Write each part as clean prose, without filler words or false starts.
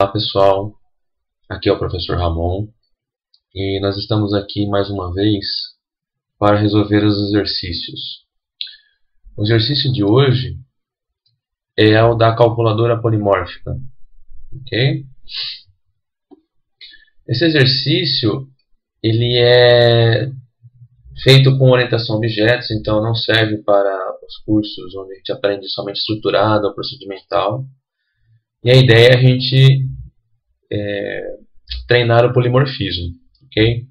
Olá pessoal, aqui é o professor Ramon e nós estamos aqui mais uma vez para resolver os exercícios. O exercício de hoje é o da calculadora polimórfica, ok? Esse exercício ele é feito com orientação a objetos, então não serve para os cursos onde a gente aprende somente estruturado ou procedimental. E a ideia é a gente treinar o polimorfismo, ok?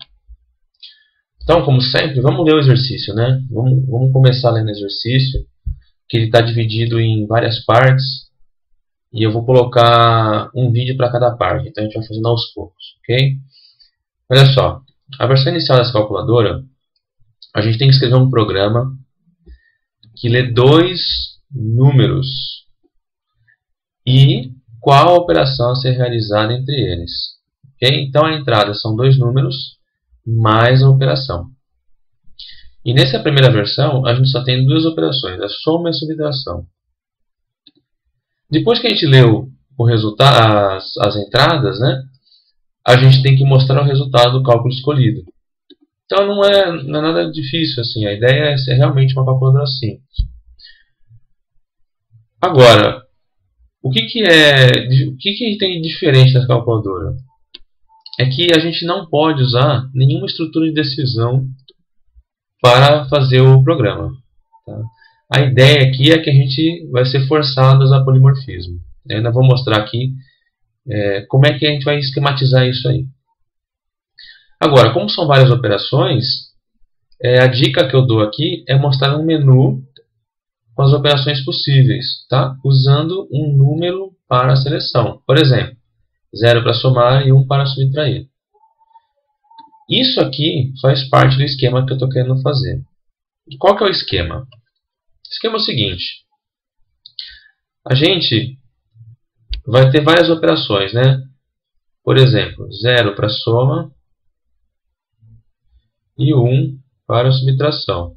Então, como sempre, vamos ler o exercício, né? Vamos começar lendo o exercício, que ele está dividido em várias partes, e eu vou colocar um vídeo para cada parte, então a gente vai fazendo aos poucos, ok? Olha só, a versão inicial dessa calculadora, a gente tem que escrever um programa que lê dois números e qual a operação a ser realizada entre eles. Okay? Então a entrada são dois números mais a operação. E nessa primeira versão a gente só tem duas operações, a soma e a subtração. Depois que a gente leu o resultado, as entradas, né, a gente tem que mostrar o resultado do cálculo escolhido. Então não é nada difícil assim, a ideia é ser realmente uma calculadora simples. Agora, o que tem de diferente nessa calculadora? É que a gente não pode usar nenhuma estrutura de decisão para fazer o programa. Tá? A ideia aqui é que a gente vai ser forçado a usar polimorfismo. Eu ainda vou mostrar aqui como é que a gente vai esquematizar isso aí. Agora, como são várias operações, a dica que eu dou aqui é mostrar um menu com as operações possíveis, tá? Usando um número para a seleção. Por exemplo, 0 para somar e 1 para subtrair. Isso aqui faz parte do esquema que eu estou querendo fazer. E qual que é o esquema? O esquema é o seguinte. A gente vai ter várias operações, né? Por exemplo, 0 para soma e 1 para a subtração.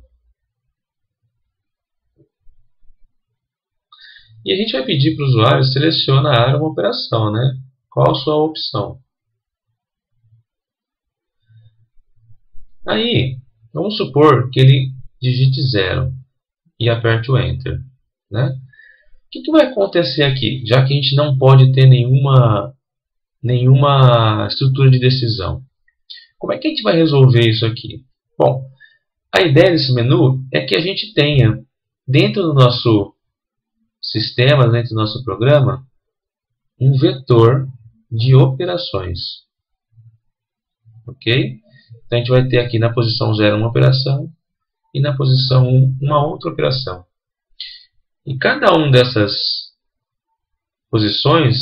E a gente vai pedir para o usuário selecionar uma operação, né? Qual a sua opção? Aí, vamos supor que ele digite 0 e aperte o Enter. Né? O que vai acontecer aqui, já que a gente não pode ter nenhuma estrutura de decisão? Como é que a gente vai resolver isso aqui? Bom, a ideia desse menu é que a gente tenha, dentro do nosso sistema, dentro do nosso programa, um vetor de operações. Ok? Então a gente vai ter aqui na posição 0 uma operação e na posição 1 uma outra operação. E cada uma dessas posições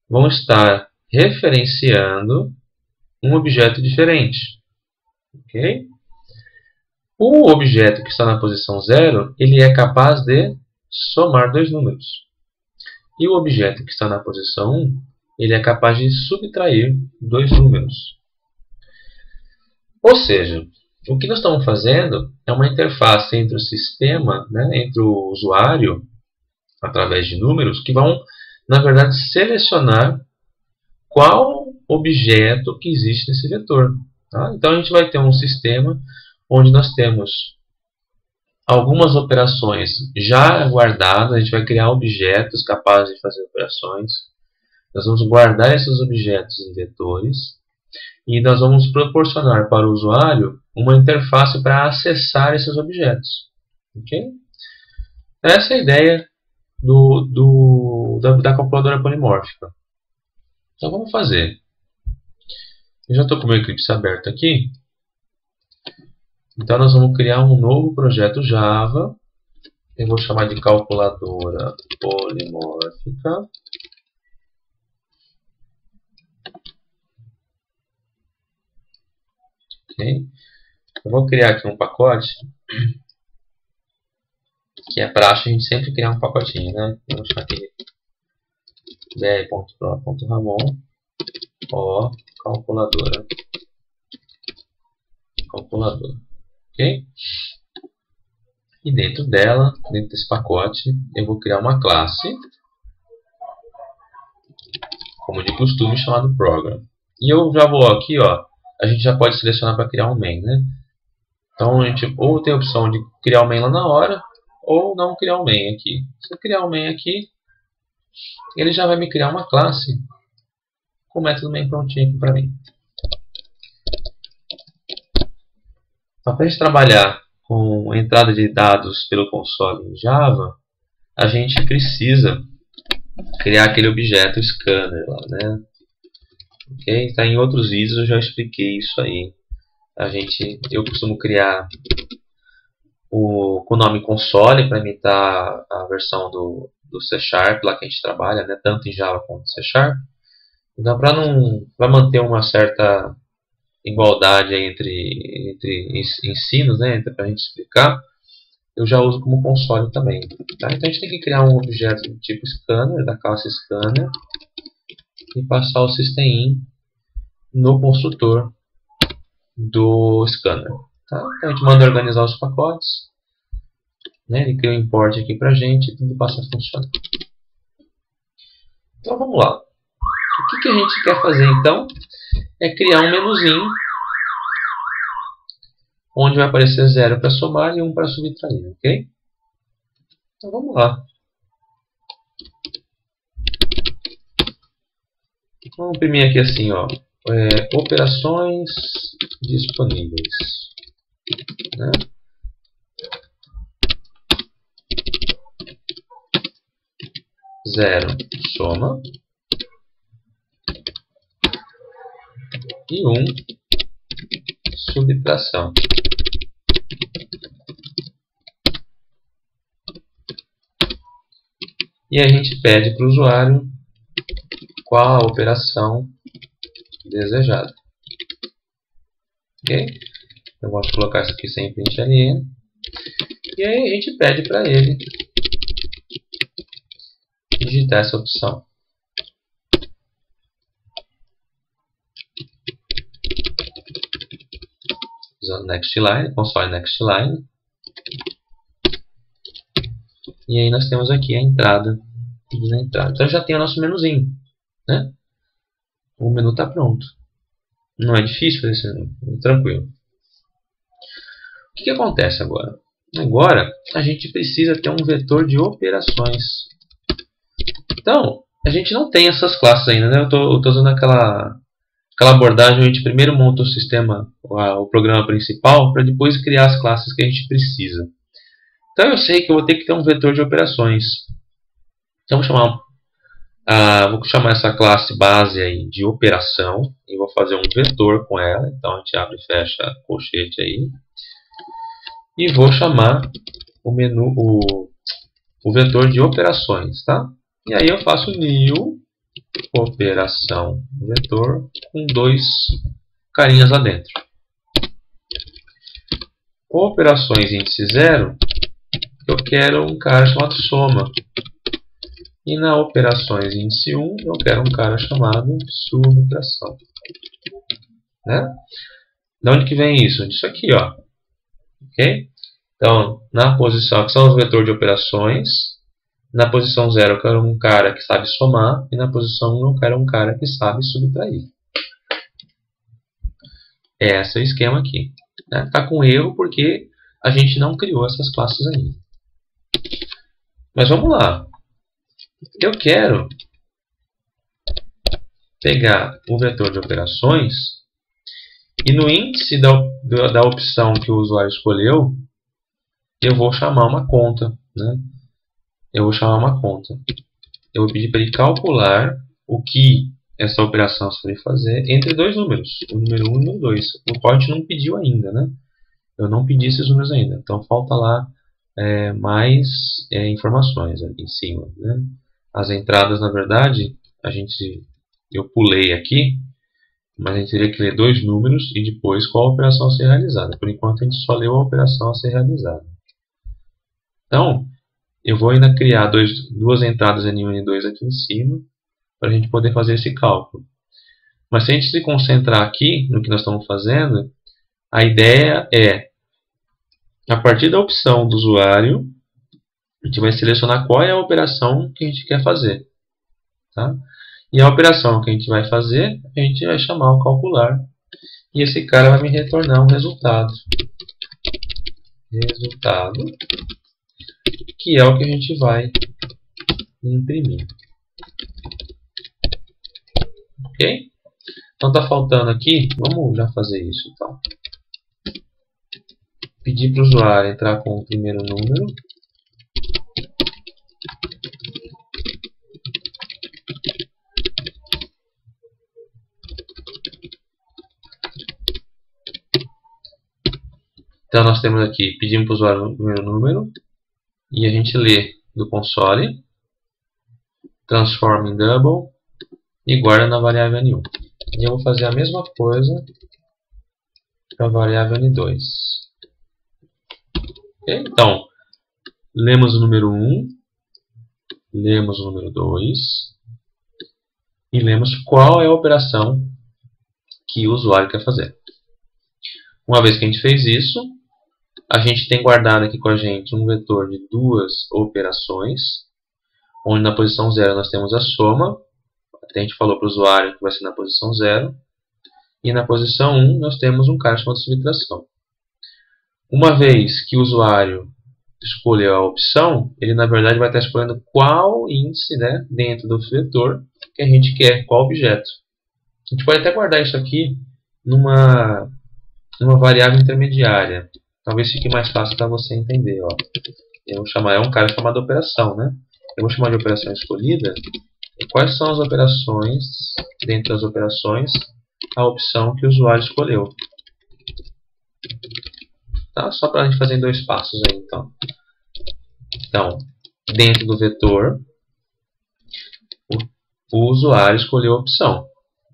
vão estar referenciando um objeto diferente. Ok? O objeto que está na posição 0 ele é capaz de somar dois números. E o objeto que está na posição 1 ele é capaz de subtrair dois números. Ou seja, o que nós estamos fazendo é uma interface entre o sistema, né, entre o usuário, através de números, que vão, na verdade, selecionar qual objeto que existe nesse vetor. Tá? Então, a gente vai ter um sistema onde nós temos algumas operações já guardadas, a gente vai criar objetos capazes de fazer operações. Nós vamos guardar esses objetos em vetores. E nós vamos proporcionar para o usuário uma interface para acessar esses objetos. Okay? Essa é a ideia da calculadora polimórfica. Então vamos fazer. Eu já estou com o meu Eclipse aberto aqui. Então nós vamos criar um novo projeto Java. Eu vou chamar de calculadora polimórfica. Okay. Eu vou criar aqui um pacote, que é praxe a gente sempre criar um pacotinho, né? Vamos chamar aqui br.pro.ramon, calculadora, ok? E dentro dela, desse pacote, eu vou criar uma classe como de costume, chamado program. E eu já vou aqui, ó, a gente já pode selecionar para criar um main, né? Então a gente ou tem a opção de criar o main lá na hora, ou não criar o main aqui. Se eu criar o main aqui, ele já vai me criar uma classe com o método main prontinho aqui para mim. Então, para a gente trabalhar com entrada de dados pelo console em Java, a gente precisa criar aquele objeto scanner lá, né? Ok? Tá, em outros vídeos eu já expliquei isso aí. Eu costumo criar com o nome console para imitar a versão do C Sharp lá que a gente trabalha, né? Tanto em Java quanto em C Sharp. Então, para manter uma certa igualdade entre ensinos, né? Para a gente explicar, eu já uso como console também. Tá? Então a gente tem que criar um objeto do tipo scanner, da classe scanner, e passar o system-in no construtor do scanner. Tá? Então a gente manda organizar os pacotes, né? Ele cria um import aqui pra gente e tudo passa a funcionar. Então vamos lá. O que a gente quer fazer então é criar um menuzinho onde vai aparecer 0 para somar e 1 para subtrair, ok? Então vamos lá. Vamos imprimir aqui assim, ó, operações disponíveis, né? Zero soma e 1 subtração. E a gente pede para o usuário qual a operação desejada. Ok? Eu gosto de colocar isso aqui sem println. E aí a gente pede para ele digitar essa opção. Usando nextLine, console nextLine. E aí nós temos aqui a entrada. Então já tem o nosso menuzinho, né? O menu está pronto. Não é difícil fazer esse menu, tranquilo. O que acontece agora? Agora a gente precisa ter um vetor de operações. Então, a gente não tem essas classes ainda, né? Eu estou usando aquela abordagem onde a gente primeiro monta o sistema, o programa principal, para depois criar as classes que a gente precisa. Então eu sei que eu vou ter que ter um vetor de operações. Então vou chamar essa classe base aí de operação e vou fazer um vetor com ela. Então a gente abre e fecha colchete aí. E vou chamar o vetor de operações, tá? E aí eu faço new operação vetor com 2 carinhas lá dentro. Operações índice 0, eu quero um cara chamado soma. E na operações índice 1, eu quero um cara chamado subtração. Né? De onde que vem isso? Disso aqui, ó. Ok? Então, na posição, que são os vetores de operações, na posição 0 eu quero um cara que sabe somar, e na posição 1 eu quero um cara que sabe subtrair. Esse é o esquema aqui. Está com erro porque a gente não criou essas classes ainda. Mas vamos lá. Eu quero pegar o vetor de operações e no índice da opção que o usuário escolheu, eu vou chamar uma conta, né? Eu vou chamar uma conta. Eu vou pedir para ele calcular o que essa operação se deve fazer entre dois números, o número 1 e o número 2. O qual a gente não pediu ainda, né? Eu não pedi esses números ainda. Então falta lá mais informações aqui em cima, né? As entradas, na verdade, eu pulei aqui, mas a gente teria que ler 2 números e depois qual a operação a ser realizada. Por enquanto a gente só leu a operação a ser realizada. Então, eu vou ainda criar 2 entradas N1 e N2 aqui em cima, para a gente poder fazer esse cálculo. Mas se a gente se concentrar aqui no que nós estamos fazendo, a ideia é, a partir da opção do usuário, a gente vai selecionar qual é a operação que a gente quer fazer. Tá? E a operação que a gente vai fazer, a gente vai chamar o calcular. E esse cara vai me retornar um resultado. Resultado, que é o que a gente vai imprimir. Ok? Então está faltando aqui, vamos já fazer isso então. Pedir para o usuário entrar com o primeiro número. Então nós temos aqui, pedimos para o usuário o primeiro número, e a gente lê do console, transforma em double e guarda na variável N1. E eu vou fazer a mesma coisa para a variável N2. Okay? Então, lemos o número 1, lemos o número 2 e lemos qual é a operação que o usuário quer fazer. Uma vez que a gente fez isso, a gente tem guardado aqui com a gente um vetor de duas operações, onde na posição 0 nós temos a soma, a gente falou para o usuário que vai ser na posição 0, e na posição 1 nós temos um cara chamado subtração. Uma vez que o usuário escolheu a opção, ele na verdade vai estar escolhendo qual índice, né, dentro do vetor que a gente quer, qual objeto. A gente pode até guardar isso aqui numa variável intermediária. Talvez fique mais fácil para você entender. Ó. Eu vou chamar, é um cara chamado operação, né? Eu vou chamar de operação escolhida. E quais são as operações, dentre as operações, a opção que o usuário escolheu. Tá? Só para a gente fazer em dois passos aí, então. Então, dentro do vetor, o usuário escolheu a opção.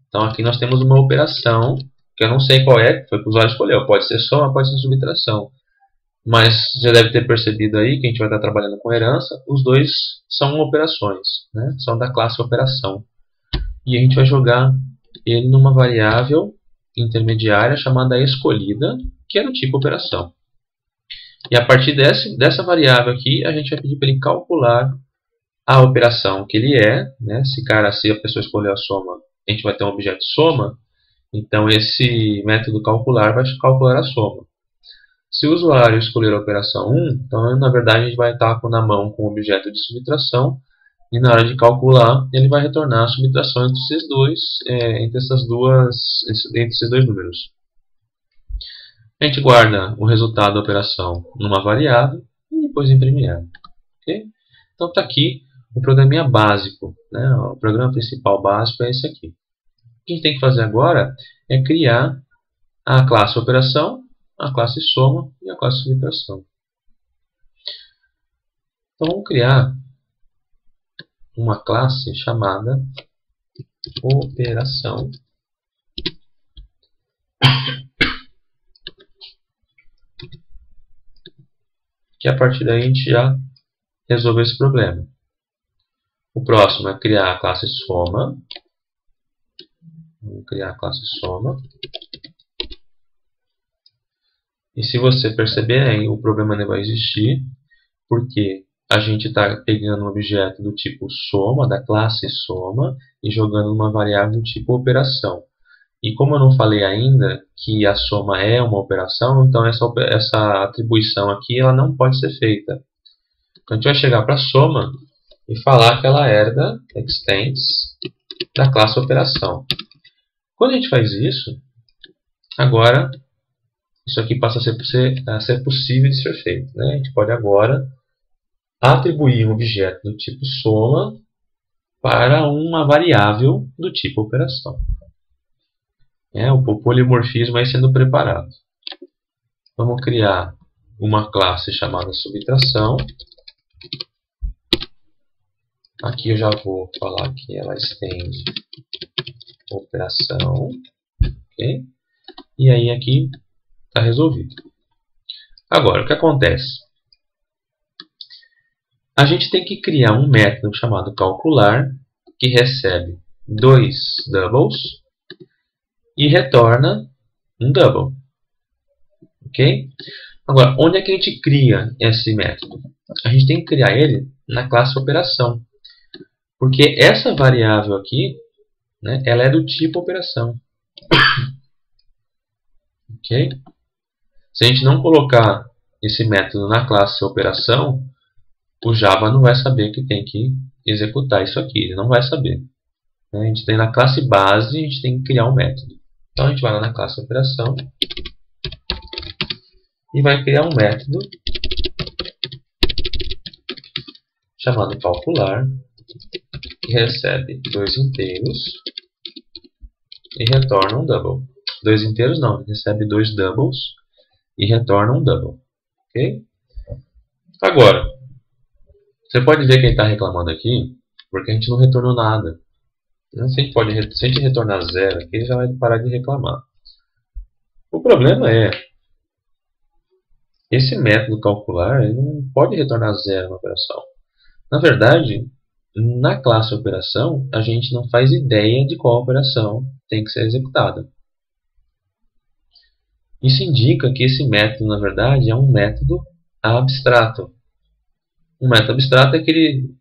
Então aqui nós temos uma operação que eu não sei qual é, foi que o usuário escolheu. Pode ser soma, pode ser subtração. Mas já deve ter percebido aí que a gente vai estar trabalhando com herança. Os dois são operações, né? São da classe operação. E a gente vai jogar ele numa variável intermediária chamada escolhida, que é do tipo operação. E a partir dessa variável aqui, a gente vai pedir para ele calcular a operação que ele é. Né? Se a pessoa escolher a soma, a gente vai ter um objeto soma. Então, esse método calcular vai calcular a soma. Se o usuário escolher a operação 1, então, na verdade, a gente vai estar na mão com o objeto de subtração. E na hora de calcular, ele vai retornar a subtração entre esses dois números. A gente guarda o resultado da operação numa variável e depois imprime ela. Okay? Então, está aqui o programinha básico. Né? O programa principal básico é esse aqui. O que a gente tem que fazer agora é criar a classe operação, a classe soma e a classe subtração. Então vamos criar uma classe chamada operação, que a partir daí a gente já resolveu esse problema. O próximo é criar a classe soma. Vamos criar a classe soma. E se você perceber aí, o problema não vai existir, porque a gente está pegando um objeto do tipo soma, da classe soma, e jogando uma variável do tipo operação. E como eu não falei ainda que a soma é uma operação, então essa atribuição aqui ela não pode ser feita. Então a gente vai chegar para a soma e falar que ela herda extends da classe operação. Quando a gente faz isso, agora isso aqui passa a ser possível de ser feito. Né? A gente pode agora atribuir um objeto do tipo soma para uma variável do tipo operação. O polimorfismo aí sendo preparado. Vamos criar uma classe chamada subtração. Aqui eu já vou falar que ela estende operação. Okay? E aí aqui está resolvido. Agora, o que acontece? A gente tem que criar um método chamado calcular, que recebe dois doubles e retorna um double. Ok? Agora, onde é que a gente cria esse método? A gente tem que criar ele na classe operação. Porque essa variável aqui né? Ela é do tipo operação. Ok? Se a gente não colocar esse método na classe operação, o Java não vai saber que tem que executar isso aqui. Ele não vai saber. A gente tem na classe base, a gente tem que criar um método. Então a gente vai lá na classe operação e vai criar um método chamado calcular, que recebe 2 inteiros e retorna um double. 2 inteiros não, recebe 2 doubles e retorna um double. Ok? Agora, você pode ver que ele está reclamando aqui, porque a gente não retornou nada. Se a gente retornar 0 aqui, ele já vai parar de reclamar. O problema é, esse método calcular ele não pode retornar 0 na operação. Na verdade, na classe operação, a gente não faz ideia de qual operação tem que ser executada. Isso indica que esse método, na verdade, é um método abstrato. Um método abstrato é aquele...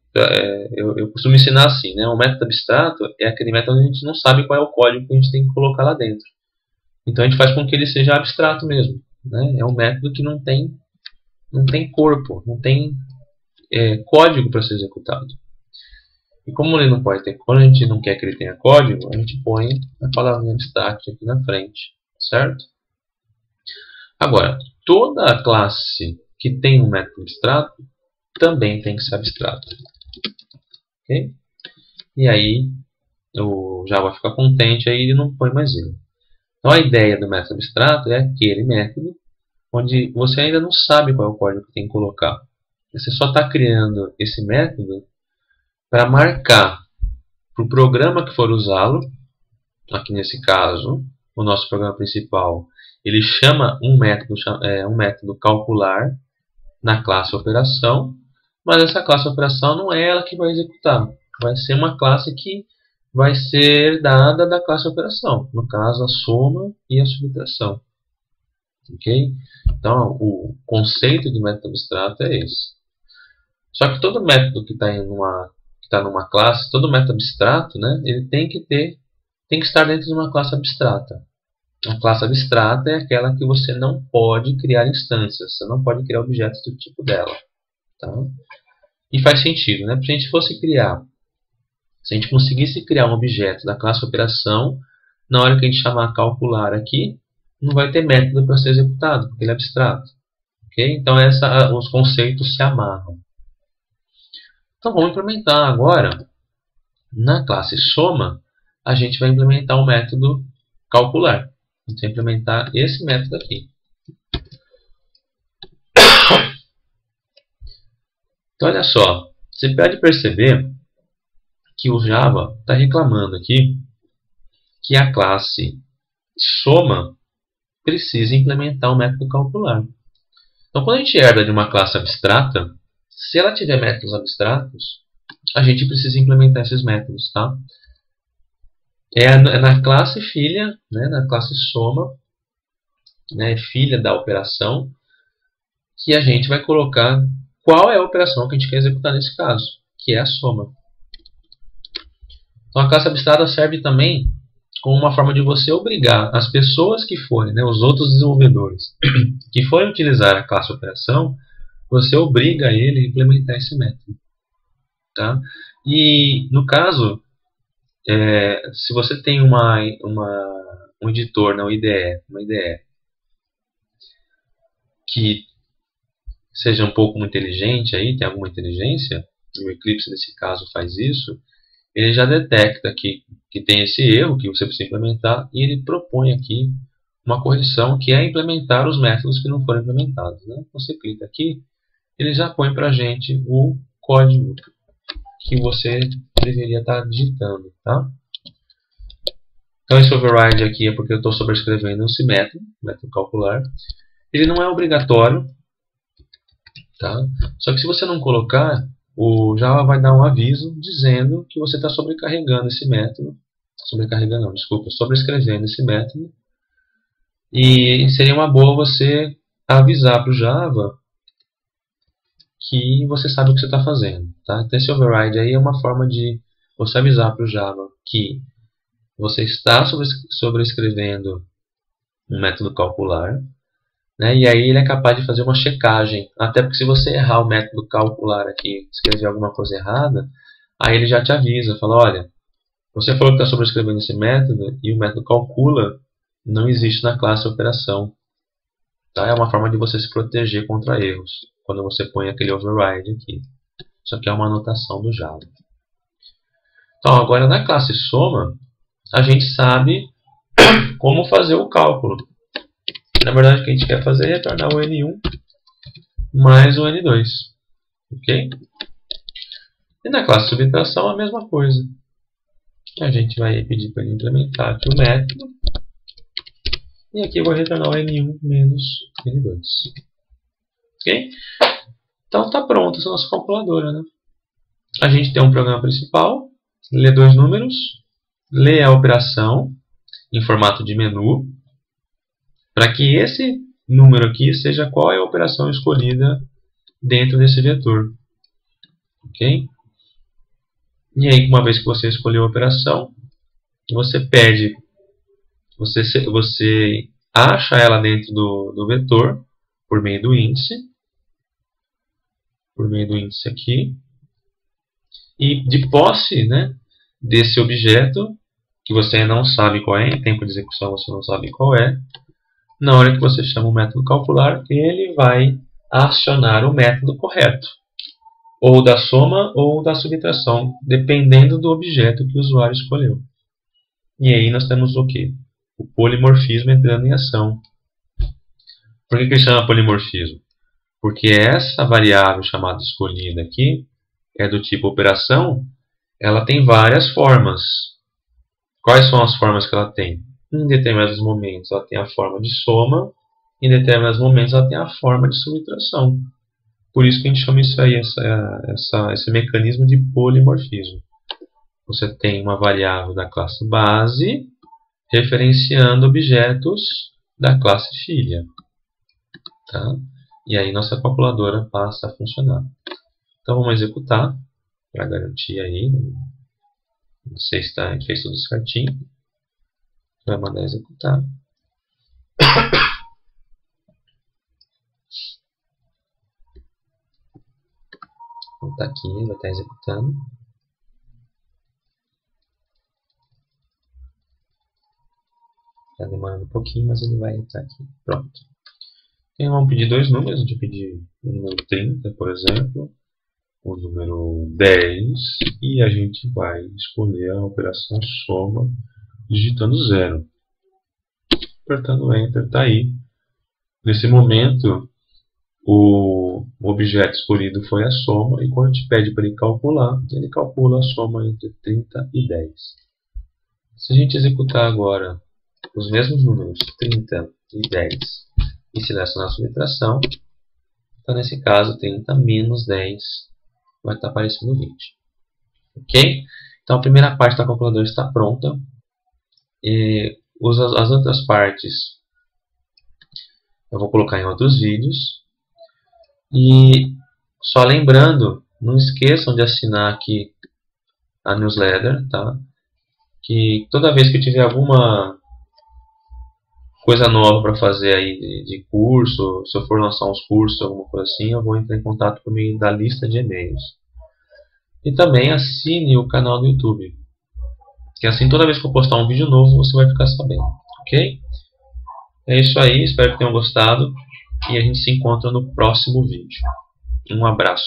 eu costumo ensinar assim, né? Um método abstrato é aquele método onde a gente não sabe qual é o código que a gente tem que colocar lá dentro. Então a gente faz com que ele seja abstrato mesmo, né? É um método que não tem corpo, não tem código para ser executado. E como ele não pode ter, quando a gente não quer que ele tenha código, a gente põe a palavrinha abstract aqui na frente, certo? Agora, toda a classe que tem um método abstrato também tem que ser abstrato. Okay? E aí o Java vai ficar contente aí ele não põe mais ele. Então a ideia do método abstrato é aquele método onde você ainda não sabe qual é o código que tem que colocar. Você só está criando esse método para marcar para o programa que for usá-lo. Aqui nesse caso, o nosso programa principal, ele chama um método calcular na classe operação, mas essa classe operação não é ela que vai executar. Vai ser uma classe que vai ser dada da classe operação. No caso, a soma e a subtração. Ok? Então, o conceito de método abstrato é esse. Só que todo método que está numa classe, todo método abstrato, né, ele tem que estar dentro de uma classe abstrata. A classe abstrata é aquela que você não pode criar instâncias, você não pode criar objetos do tipo dela. Tá? E faz sentido, né? Se a gente conseguisse criar um objeto da classe operação, na hora que a gente chamar calcular aqui, não vai ter método para ser executado, porque ele é abstrato. Okay? Então os conceitos se amarram. Então vamos implementar agora, na classe soma, a gente vai implementar o método calcular. A gente vai implementar esse método aqui. Então olha só, você pode perceber que o Java está reclamando aqui que a classe soma precisa implementar o método calcular. Então quando a gente herda de uma classe abstrata, se ela tiver métodos abstratos, a gente precisa implementar esses métodos, tá? É na classe filha, né, na classe soma, né, filha da operação, que a gente vai colocar qual é a operação que a gente quer executar nesse caso, que é a soma. Então a classe abstrata serve também como uma forma de você obrigar as pessoas que forem, né, os outros desenvolvedores, que forem utilizar a classe operação, você obriga ele a implementar esse método. Tá? E no caso, se você tem um editor na uma IDE que seja um pouco inteligente, aí, tem alguma inteligência, o Eclipse nesse caso faz isso, ele já detecta que tem esse erro que você precisa implementar e ele propõe aqui uma correção que é implementar os métodos que não foram implementados. Né? Você clica aqui, ele já põe para a gente o código que você deveria estar digitando. Tá? Então esse override aqui é porque eu estou sobrescrevendo esse método calcular. Ele não é obrigatório, tá? Só que se você não colocar, o Java vai dar um aviso dizendo que você está sobrecarregando esse método. Sobrecarregando não, desculpa, sobrescrevendo esse método. E seria uma boa você avisar para o Java que você sabe o que você está fazendo. Tá? Então esse override aí é uma forma de você avisar para o Java que você está sobrescrevendo um método calcular, né? E aí ele é capaz de fazer uma checagem. Até porque se você errar o método calcular aqui, escrever alguma coisa errada, aí ele já te avisa, fala, olha, você falou que está sobrescrevendo esse método e o método calcula não existe na classe operação. Tá? É uma forma de você se proteger contra erros, quando você põe aquele override aqui. Isso aqui é uma anotação do Java. Então, agora na classe soma, a gente sabe como fazer o cálculo. Na verdade, o que a gente quer fazer é retornar o N1 mais o N2. Ok? E na classe subtração, a mesma coisa. A gente vai pedir para ele implementar aqui o método. E aqui eu vou retornar o N1 menos N2. Ok? Então está pronta essa nossa calculadora, né? A gente tem um programa principal, lê dois números, lê a operação em formato de menu, para que esse número aqui seja qual é a operação escolhida dentro desse vetor. Ok? E aí, uma vez que você escolheu a operação, você pede, você acha ela dentro do vetor, por meio do índice aqui, e de posse, né, desse objeto, que você ainda não sabe qual é, em tempo de execução você não sabe qual é, na hora que você chama o método calcular, ele vai acionar o método correto, ou da soma ou da subtração, dependendo do objeto que o usuário escolheu. E aí nós temos o quê? O polimorfismo entrando em ação. Por que ele chama polimorfismo? Porque essa variável chamada escolhida aqui é do tipo operação, ela tem várias formas. Quais são as formas que ela tem? Em determinados momentos ela tem a forma de soma, em determinados momentos ela tem a forma de subtração. Por isso que a gente chama isso aí, esse mecanismo de polimorfismo. Você tem uma variável da classe base referenciando objetos da classe filha. Tá? E aí nossa calculadora passa a funcionar. Então vamos executar, para garantir aí. Não sei se fez tudo certinho. Vai mandar executar. Está aqui, vai estar executando. Está demorando um pouquinho, mas ele vai estar aqui. Pronto. Então vamos pedir dois números. A gente vai pedir o número 30, por exemplo, o número 10, e a gente vai escolher a operação soma digitando 0. Apertando Enter, está aí. Nesse momento, o objeto escolhido foi a soma, e quando a gente pede para ele calcula a soma entre 30 e 10. Se a gente executar agora os mesmos números, 30 e 10, e selecionar a subtração, então nesse caso 30 menos 10 vai estar aparecendo 20. Ok? Então a primeira parte da calculadora está pronta. E as outras partes eu vou colocar em outros vídeos. E só lembrando, não esqueçam de assinar aqui a newsletter, tá? Que toda vez que eu tiver alguma coisa nova para fazer aí de curso, se eu for lançar uns cursos, alguma coisa assim, eu vou entrar em contato por meio da lista de e-mails. E também assine o canal do YouTube, que assim toda vez que eu postar um vídeo novo você vai ficar sabendo, ok? É isso aí, espero que tenham gostado e a gente se encontra no próximo vídeo. Um abraço.